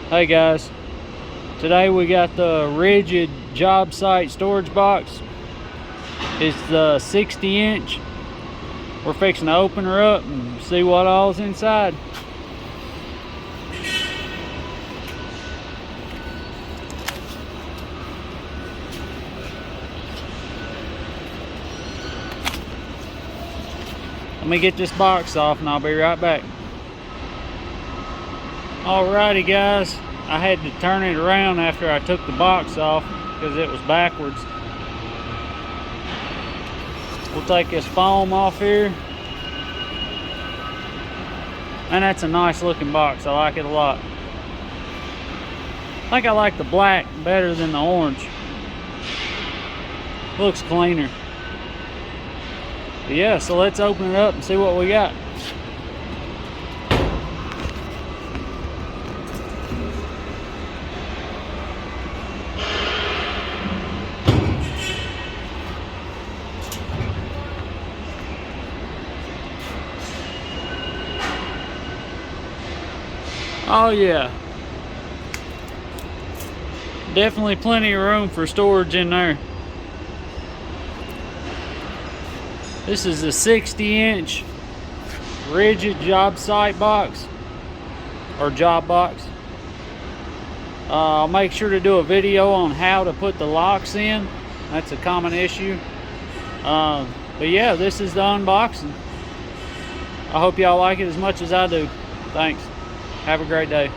Hey guys, today we got the Ridgid job site storage box. It's the 60-inch. We're fixing to open her up and see what all's inside. Let me get this box off and I'll be right back. Alrighty guys, I had to turn it around after I took the box off because it was backwards. We'll take this foam off here. And that's a nice looking box, I like it a lot. I think I like the black better than the orange. Looks cleaner. But yeah, so let's open it up and see what we got. Oh yeah, definitely plenty of room for storage in there. This is a 60-inch Ridgid job site box, or job box. I'll make sure to do a video on how to put the locks in. That's a common issue. But yeah, this is the unboxing. I hope y'all like it as much as I do. Thanks. Have a great day.